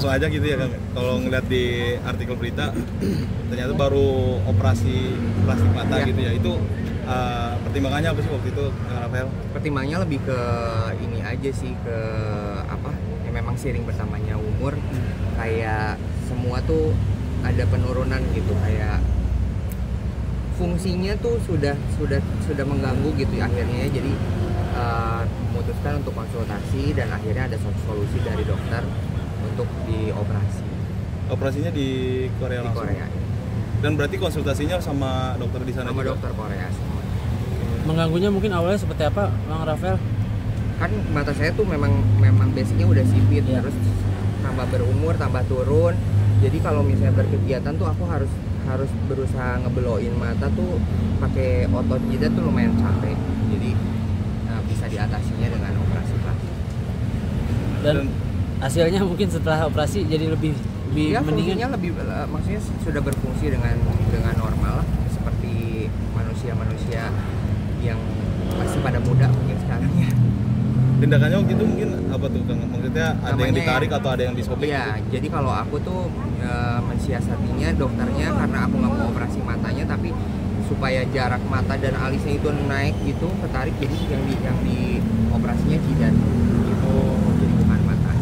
langsung aja gitu ya Kang. Kalau ngeliat di artikel berita ternyata baru operasi plastik mata gitu ya. Itu pertimbangannya apa sih waktu itu Rafael? Pertimbangannya lebih ke ini aja sih, ke apa ya, memang seiring bertambahnya umur kayak semua tuh ada penurunan gitu, kayak fungsinya tuh sudah mengganggu gitu akhirnya. Jadi memutuskan untuk konsultasi dan akhirnya ada solusi dari dokter untuk dioperasi. Operasinya di Korea Di langsung? Korea. Dan berarti konsultasinya sama dokter di sana Sama juga? dokter Korea semua. Mengganggunya mungkin awalnya seperti apa, Bang Rafael? Kan mata saya tuh memang basicnya udah sipit, Ya. terus tambah berumur tambah turun. Jadi kalau misalnya berkegiatan tuh aku harus berusaha ngebeloin mata tuh pakai otot jidat tuh lumayan capek. Jadi bisa diatasinya dengan operasi plastik. Dan hasilnya mungkin setelah operasi jadi lebih Ya, mendingan. fungsinya lebih maksudnya sudah berfungsi dengan normal lah, seperti manusia yang masih pada muda mungkin sekarang ya. Tindakannya waktu itu mungkin apa tuh Kang? Maksudnya ada yang Namanya ditarik atau ada yang disobek? Iya, jadi kalau aku tuh mensiasatinya dokternya karena aku nggak mau operasi matanya, tapi supaya jarak mata dan alisnya itu naik gitu, ketarik, jadi yang di operasinya jidat gitu, jadi bukan mata.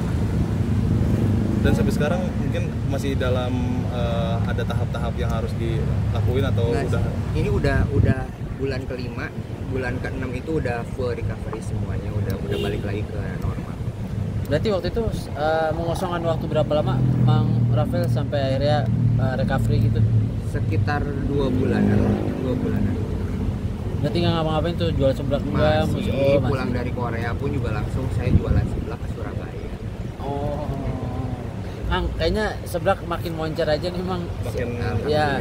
Dan sampai sekarang mungkin masih dalam ada tahap-tahap yang harus dilakuin atau Nggak, udah? ini udah bulan kelima, bulan ke-6 itu udah full recovery semuanya, udah balik lagi ke normal. Berarti waktu itu mengosongkan waktu berapa lama Bang Rafael sampai akhirnya recovery gitu? Sekitar 2 bulanan. Berarti nggak ngapa-ngapain tuh, jual seblak enggak? Masih pulang dari Korea pun juga langsung saya jualan seblak ke Surabaya. Oh. Bang, kayaknya seblak makin moncer aja nih Bang. Makin Ya.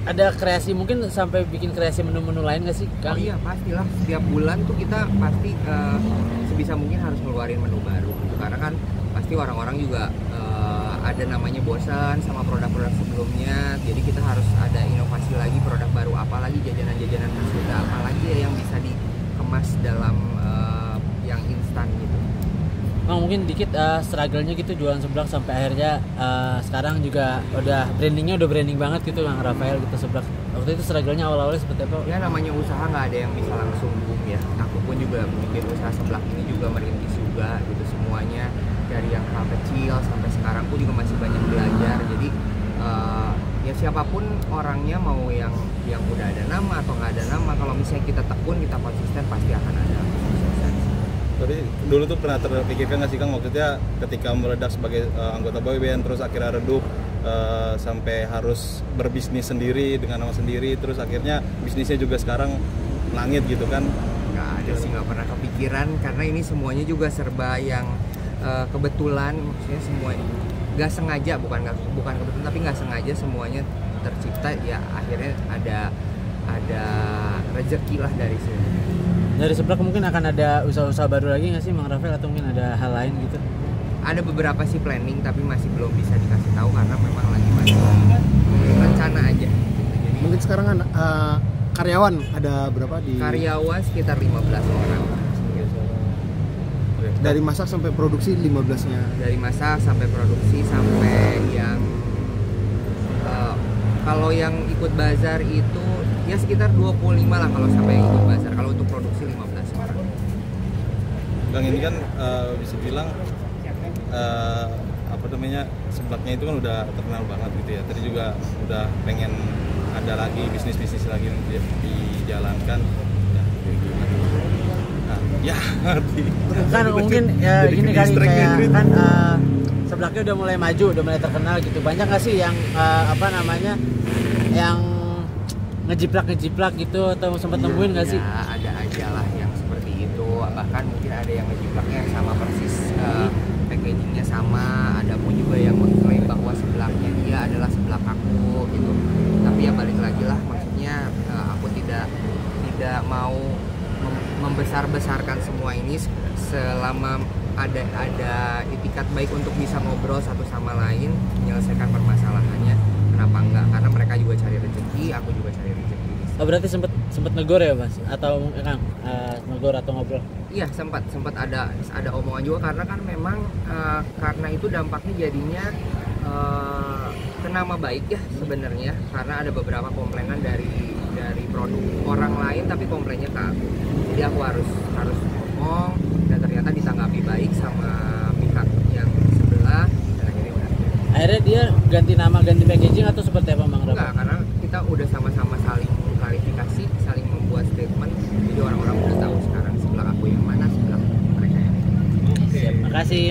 Ada kreasi, mungkin sampai bikin kreasi menu-menu lain nggak sih Kang? Oh iya, pastilah setiap bulan tuh kita pasti sebisa mungkin harus ngeluarin menu baru gitu. Karena kan pasti orang-orang juga ada namanya bosan sama produk-produk sebelumnya, jadi kita harus ada inovasi lagi, produk baru, apalagi jajanan-jajanan khas kita, apalagi ya yang bisa dikemas dalam yang instan gitu. Bang, mungkin dikit struggle-nya gitu jualan seblak sampai akhirnya sekarang juga udah branding banget gitu Bang Rafael gitu seblak. Waktu itu struggle-nya awal-awalnya seperti apa? Ya namanya usaha nggak ada yang bisa langsung boom ya. Aku pun juga bikin usaha seblak ini juga merintis juga gitu, semuanya dari yang hal kecil sampai sekarang pun juga masih banyak belajar. Jadi ya siapapun orangnya, mau yang udah ada nama atau nggak ada nama, kalau misalnya kita tekun, kita konsisten, pasti akan ada kesuksesan. Tapi dulu tuh pernah terpikirkan nggak sih Kang, maksudnya ketika meledak sebagai anggota boyband terus akhirnya redup sampai harus berbisnis sendiri dengan nama sendiri, terus akhirnya bisnisnya juga sekarang langit gitu kan? Nggak ada sih, nggak pernah kepikiran, karena ini semuanya juga serba yang kebetulan, maksudnya semua nggak sengaja, bukan kebetulan tapi nggak sengaja semuanya tercipta, ya akhirnya ada rezeki lah dari sini. Dari seblak mungkin akan ada usaha-usaha baru lagi nggak sih Bang Rafael, atau mungkin ada hal lain gitu? Ada beberapa sih planning, tapi masih belum bisa dikasih tahu karena memang lagi masih rencana aja. Jadi Mungkin sekarang kan karyawan ada berapa di karyawan sekitar 15 orang. dari masak sampai produksi 15-nya. Dari masak sampai produksi sampai yang kalau yang ikut bazar itu ya sekitar 25 lah kalau sampai yang ikut bazar. Kalau untuk produksi 15 orang. Kang, ini kan bisa bilang apa namanya, seblaknya itu kan udah terkenal banget gitu ya. Tadi juga udah pengen ada lagi bisnis lagi yang dijalankan. Ya, ngerti. Kan mungkin ya Jadi gini kali, ke-distract kayak nih, kan seblaknya udah mulai maju, udah mulai terkenal gitu. Banyak nggak sih yang yang ngejiplak gitu, atau sempat nemuin nggak sih? Ya, ada aja lah yang seperti itu. Bahkan mungkin ada yang ngejiplaknya sama persis, packagingnya sama. Ada pun juga yang mengklaim bahwa sebelaknya dia adalah seblak aku gitu. Tapi ya balik lagi lah, maksudnya aku tidak mau membesar-besarkan semua ini, selama ada itikat baik untuk bisa ngobrol satu sama lain, menyelesaikan permasalahannya, kenapa enggak? Karena mereka juga cari rezeki, aku juga cari rezeki di Oh, berarti sempet negor ya Mas? Atau Kang negor atau ngobrol? Iya, sempat ada omongan juga karena kan memang karena itu dampaknya jadinya ke nama baik ya sebenarnya, karena ada beberapa komplainan dari produk orang lain tapi komplainnya ke aku. Jadi aku harus ngomong dan ternyata ditanggapi baik sama pihak yang sebelah dan akhirnya udah. Akhirnya dia ganti nama, ganti packaging atau seperti apa Bang Rafael? Enggak, karena kita udah sama-sama saling klarifikasi, saling membuat statement, jadi orang-orang udah tahu sekarang sebelah aku yang mana, sebelah mereka yang mana. Siap, makasih.